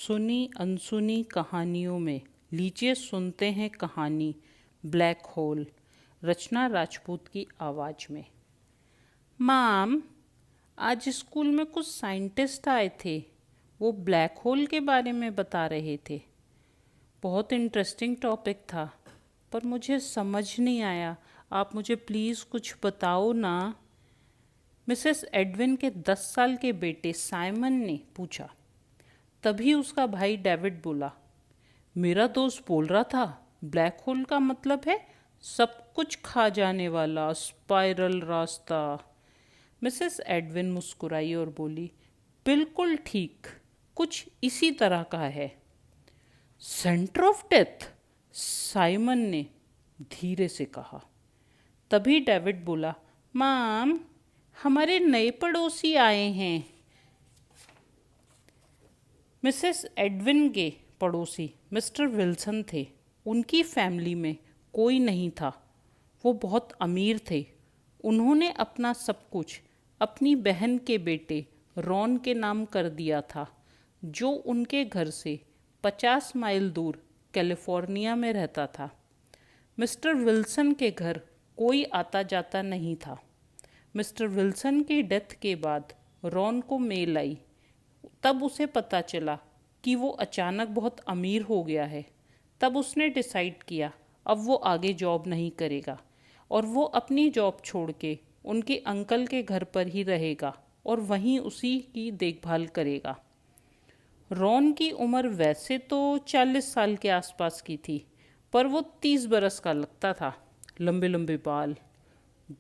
सुनी अनसुनी कहानियों में लीजिए सुनते हैं कहानी ब्लैक होल। रचना राजपूत की आवाज़ में। माम, आज स्कूल में कुछ साइंटिस्ट आए थे। वो ब्लैक होल के बारे में बता रहे थे। बहुत इंटरेस्टिंग टॉपिक था, पर मुझे समझ नहीं आया। आप मुझे प्लीज़ कुछ बताओ ना। मिसेस एडविन के 10 साल के बेटे साइमन ने पूछा। तभी उसका भाई डेविड बोला, मेरा दोस्त बोल रहा था ब्लैक होल का मतलब है सब कुछ खा जाने वाला स्पाइरल रास्ता। मिसेस एडविन मुस्कुराई और बोली, बिल्कुल ठीक, कुछ इसी तरह का है। सेंटर ऑफ डेथ, साइमन ने धीरे से कहा। तभी डेविड बोला, माम, हमारे नए पड़ोसी आए हैं। मिसेस एडविन के पड़ोसी मिस्टर विल्सन थे। उनकी फैमिली में कोई नहीं था। वो बहुत अमीर थे। उन्होंने अपना सब कुछ अपनी बहन के बेटे रॉन के नाम कर दिया था, जो उनके घर से 50 माइल दूर कैलिफोर्निया में रहता था। मिस्टर विल्सन के घर कोई आता जाता नहीं था। मिस्टर विल्सन की डेथ के बाद रॉन को मेल आई। तब उसे पता चला कि वो अचानक बहुत अमीर हो गया है। तब उसने डिसाइड किया अब वो आगे जॉब नहीं करेगा और वो अपनी जॉब छोड़ के उनके अंकल के घर पर ही रहेगा और वहीं उसी की देखभाल करेगा। रॉन की उम्र वैसे तो 40 साल के आसपास की थी, पर वो 30 बरस का लगता था। लंबे लंबे बाल,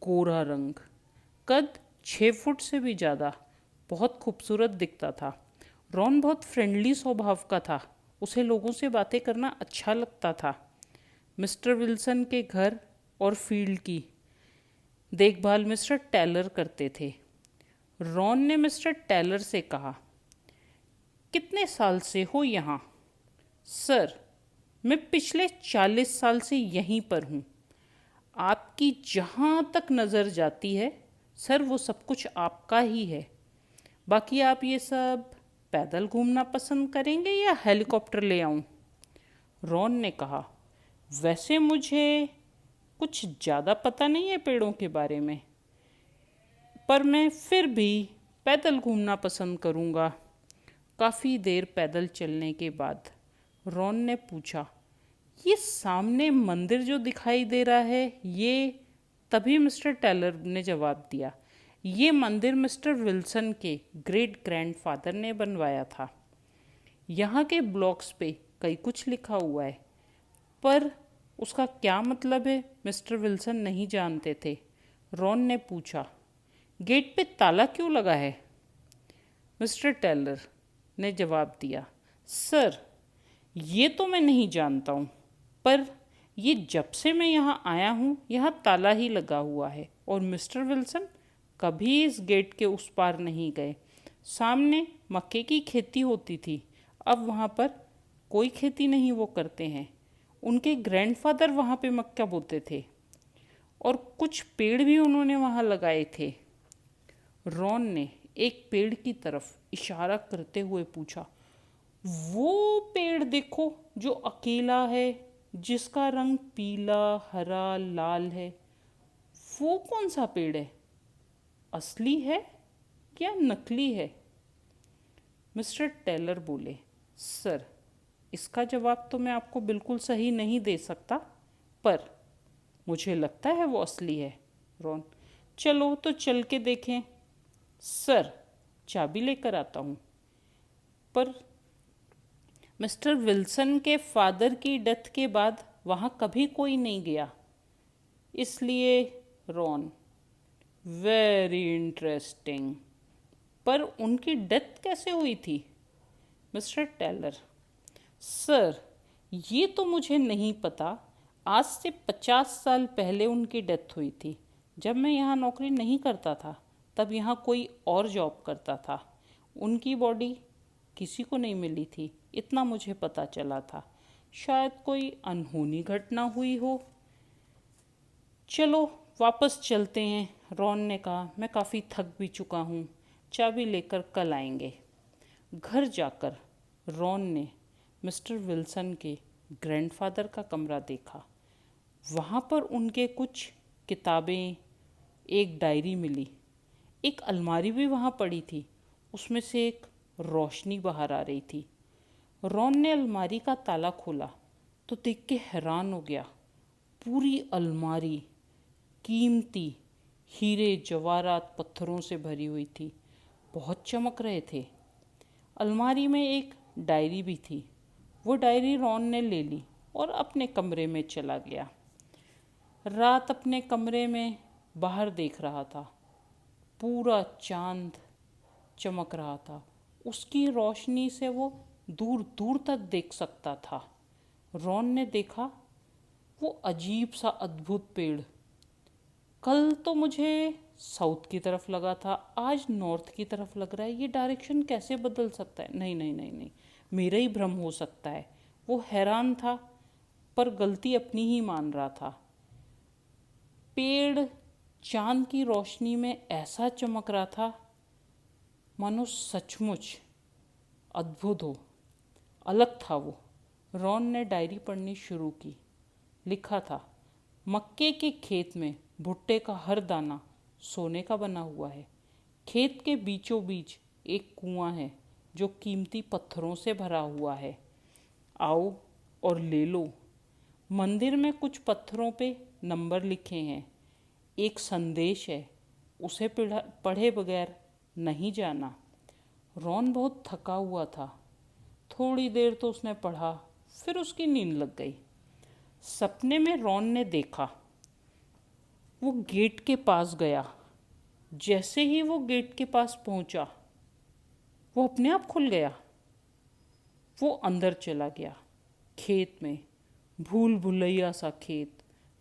गोरा रंग, कद 6 फुट से भी ज़्यादा, बहुत खूबसूरत दिखता था। रॉन बहुत फ्रेंडली स्वभाव का था। उसे लोगों से बातें करना अच्छा लगता था। मिस्टर विल्सन के घर और फील्ड की देखभाल मिस्टर टेलर करते थे। रॉन ने मिस्टर टेलर से कहा, कितने साल से हो यहाँ? सर, मैं पिछले 40 साल से यहीं पर हूँ। आपकी जहाँ तक नज़र जाती है सर, वो सब कुछ आपका ही है। बाकी आप ये सब पैदल घूमना पसंद करेंगे या हेलीकॉप्टर ले आऊं? रॉन ने कहा, वैसे मुझे कुछ ज़्यादा पता नहीं है पेड़ों के बारे में, पर मैं फिर भी पैदल घूमना पसंद करूंगा। काफ़ी देर पैदल चलने के बाद रॉन ने पूछा, ये सामने मंदिर जो दिखाई दे रहा है ये? तभी मिस्टर टेलर ने जवाब दिया, ये मंदिर मिस्टर विल्सन के ग्रेट ग्रैंडफादर ने बनवाया था। यहाँ के ब्लॉक्स पे कई कुछ लिखा हुआ है, पर उसका क्या मतलब है मिस्टर विल्सन नहीं जानते थे। रॉन ने पूछा, गेट पे ताला क्यों लगा है? मिस्टर टेलर ने जवाब दिया, सर, ये तो मैं नहीं जानता हूँ, पर ये जब से मैं यहाँ आया हूँ यहाँ ताला ही लगा हुआ है और मिस्टर विल्सन कभी इस गेट के उस पार नहीं गए। सामने मक्के की खेती होती थी, अब वहाँ पर कोई खेती नहीं वो करते हैं। उनके ग्रैंडफादर वहाँ पे मक्का बोते थे और कुछ पेड़ भी उन्होंने वहाँ लगाए थे। रॉन ने एक पेड़ की तरफ इशारा करते हुए पूछा, वो पेड़ देखो जो अकेला है, जिसका रंग पीला, हरा, लाल है, वो कौन सा पेड़ है? असली है क्या नकली है? मिस्टर टेलर बोले, सर, इसका जवाब तो मैं आपको बिल्कुल सही नहीं दे सकता, पर मुझे लगता है वो असली है। रॉन, चलो तो चल के देखें। सर, चाबी लेकर आता हूँ। पर मिस्टर विल्सन के फादर की डेथ के बाद वहाँ कभी कोई नहीं गया, इसलिए रॉन, वेरी इंटरेस्टिंग। पर उनकी डेथ कैसे हुई थी? मिस्टर टेलर, सर, ये तो मुझे नहीं पता। आज से 50 साल पहले उनकी डेथ हुई थी। जब मैं यहाँ नौकरी नहीं करता था तब यहाँ कोई और जॉब करता था। उनकी बॉडी किसी को नहीं मिली थी, इतना मुझे पता चला था। शायद कोई अनहोनी घटना हुई हो। चलो वापस चलते हैं, रॉन ने कहा, मैं काफ़ी थक भी चुका हूँ। चाबी लेकर कल आएंगे। घर जाकर रॉन ने मिस्टर विल्सन के ग्रैंडफादर का कमरा देखा। वहाँ पर उनके कुछ किताबें, एक डायरी मिली। एक अलमारी भी वहाँ पड़ी थी, उसमें से एक रोशनी बाहर आ रही थी। रॉन ने अलमारी का ताला खोला तो देख के हैरान हो गया। पूरी अलमारी कीमती हीरे जवाहरात पत्थरों से भरी हुई थी, बहुत चमक रहे थे। अलमारी में एक डायरी भी थी। वो डायरी रॉन ने ले ली और अपने कमरे में चला गया। रात अपने कमरे में बाहर देख रहा था। पूरा चांद चमक रहा था। उसकी रोशनी से वो दूर दूर तक देख सकता था। रॉन ने देखा वो अजीब सा अद्भुत पेड़। कल तो मुझे साउथ की तरफ लगा था, आज नॉर्थ की तरफ लग रहा है। ये डायरेक्शन कैसे बदल सकता है? नहीं नहीं नहीं नहीं, मेरा ही भ्रम हो सकता है। वो हैरान था पर गलती अपनी ही मान रहा था। पेड़ चांद की रोशनी में ऐसा चमक रहा था मानो सचमुच अद्भुत हो, अलग था वो। रॉन ने डायरी पढ़नी शुरू की। लिखा था, मक्के के खेत में भुट्टे का हर दाना सोने का बना हुआ है। खेत के बीचों बीच एक कुआं है जो कीमती पत्थरों से भरा हुआ है। आओ और ले लो। मंदिर में कुछ पत्थरों पे नंबर लिखे हैं। एक संदेश है, उसे पढ़े बगैर नहीं जाना। रॉन बहुत थका हुआ था। थोड़ी देर तो उसने पढ़ा, फिर उसकी नींद लग गई। सपने में रॉन ने देखा वो गेट के पास गया। जैसे ही वो गेट के पास पहुंचा, वो अपने आप खुल गया। वो अंदर चला गया। खेत में भूल भुलैया सा खेत,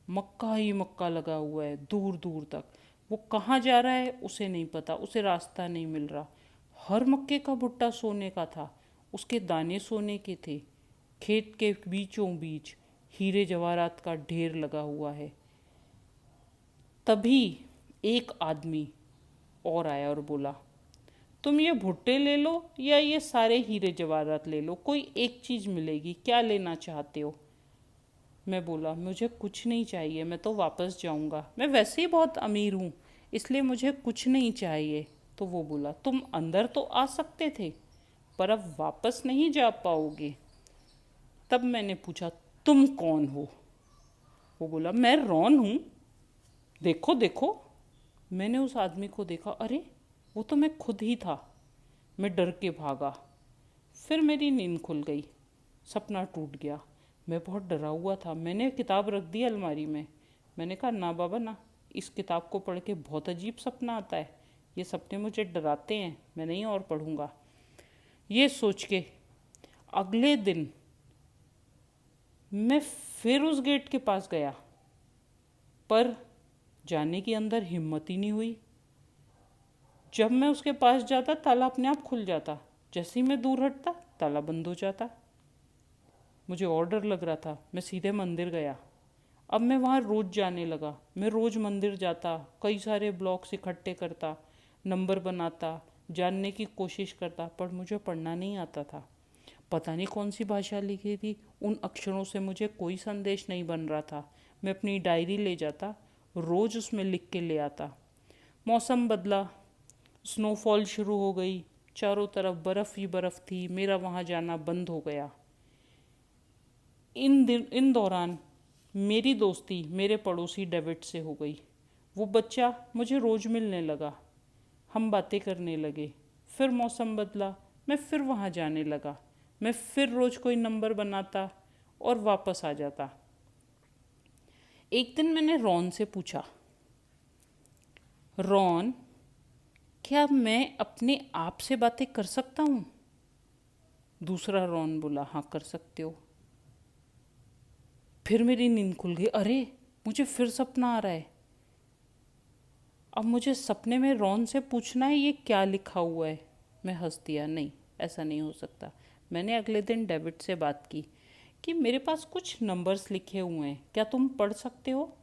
मक्का ही मक्का लगा हुआ है दूर दूर तक। वो कहाँ जा रहा है उसे नहीं पता, उसे रास्ता नहीं मिल रहा। हर मक्के का भुट्टा सोने का था, उसके दाने सोने के थे। खेत के बीचों बीच हीरे जवाहरात का ढेर लगा हुआ है। तभी एक आदमी और आया और बोला, तुम ये भुट्टे ले लो या ये सारे हीरे जवाहरात ले लो, कोई एक चीज़ मिलेगी, क्या लेना चाहते हो? मैं बोला, मुझे कुछ नहीं चाहिए, मैं तो वापस जाऊंगा। मैं वैसे ही बहुत अमीर हूँ, इसलिए मुझे कुछ नहीं चाहिए। तो वो बोला, तुम अंदर तो आ सकते थे पर अब वापस नहीं जा पाओगे। तब मैंने पूछा, तुम कौन हो? वो बोला, मैं रॉन हूँ, देखो देखो। मैंने उस आदमी को देखा, अरे वो तो मैं खुद ही था। मैं डर के भागा। फिर मेरी नींद खुल गई, सपना टूट गया। मैं बहुत डरा हुआ था। मैंने किताब रख दी अलमारी में। मैंने कहा, ना बाबा ना, इस किताब को पढ़ के बहुत अजीब सपना आता है, ये सपने मुझे डराते हैं, मैं नहीं और पढ़ूंगा। ये सोच के अगले दिन मैं फिर उस गेट के पास गया, पर जाने की अंदर हिम्मत ही नहीं हुई। जब मैं उसके पास जाता, ताला अपने आप खुल जाता। जैसे ही मैं दूर हटता, ताला बंद हो जाता। मुझे और डर लग रहा था। मैं सीधे मंदिर गया। अब मैं वहाँ रोज़ जाने लगा। मैं रोज़ मंदिर जाता, कई सारे ब्लॉक्स इकट्ठे करता, नंबर बनाता, जानने की कोशिश करता, पर मुझे पढ़ना नहीं आता था। पता नहीं कौन सी भाषा लिखी थी, उन अक्षरों से मुझे कोई संदेश नहीं बन रहा था। मैं अपनी डायरी ले जाता, रोज़ उसमें लिख के ले आता। मौसम बदला, स्नोफॉल शुरू हो गई, चारों तरफ बर्फ़ ही बर्फ़ थी। मेरा वहाँ जाना बंद हो गया। इन दौरान मेरी दोस्ती मेरे पड़ोसी डेविड से हो गई। वो बच्चा मुझे रोज़ मिलने लगा, हम बातें करने लगे। फिर मौसम बदला, मैं फिर वहाँ जाने लगा। मैं फिर रोज़ कोई नंबर बनाता और वापस आ जाता। एक दिन मैंने रॉन से पूछा, रॉन, क्या मैं अपने आप से बातें कर सकता हूँ? दूसरा रॉन बोला, हाँ कर सकते हो। फिर मेरी नींद खुल गई। अरे मुझे फिर सपना आ रहा है। अब मुझे सपने में रॉन से पूछना है ये क्या लिखा हुआ है। मैं हंस दिया, नहीं ऐसा नहीं हो सकता। मैंने अगले दिन डेविड से बात की कि मेरे पास कुछ नंबर्स लिखे हुए हैं, क्या तुम पढ़ सकते हो?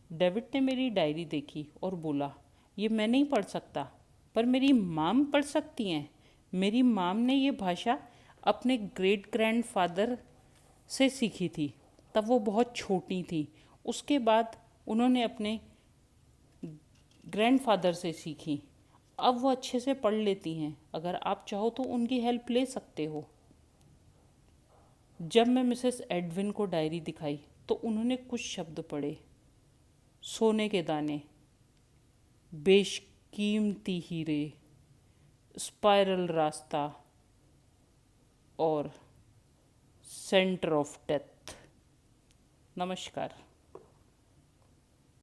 डेविड ने मेरी डायरी देखी और बोला, ये मैं नहीं पढ़ सकता, पर मेरी माम पढ़ सकती हैं। मेरी माम ने ये भाषा अपने ग्रेट ग्रैंडफादर से सीखी थी। तब वो बहुत छोटी थी। उसके बाद उन्होंने अपने ग्रैंडफादर से सीखी। अब वो अच्छे से पढ़ लेती हैं। अगर आप चाहो तो उनकी हेल्प ले सकते हो। जब मैं मिसेस एडविन को डायरी दिखाई तो उन्होंने कुछ शब्द पढ़े। सोने के दाने, बेशकीमती हीरे, स्पाइरल रास्ता और सेंटर ऑफ डेथ। नमस्कार।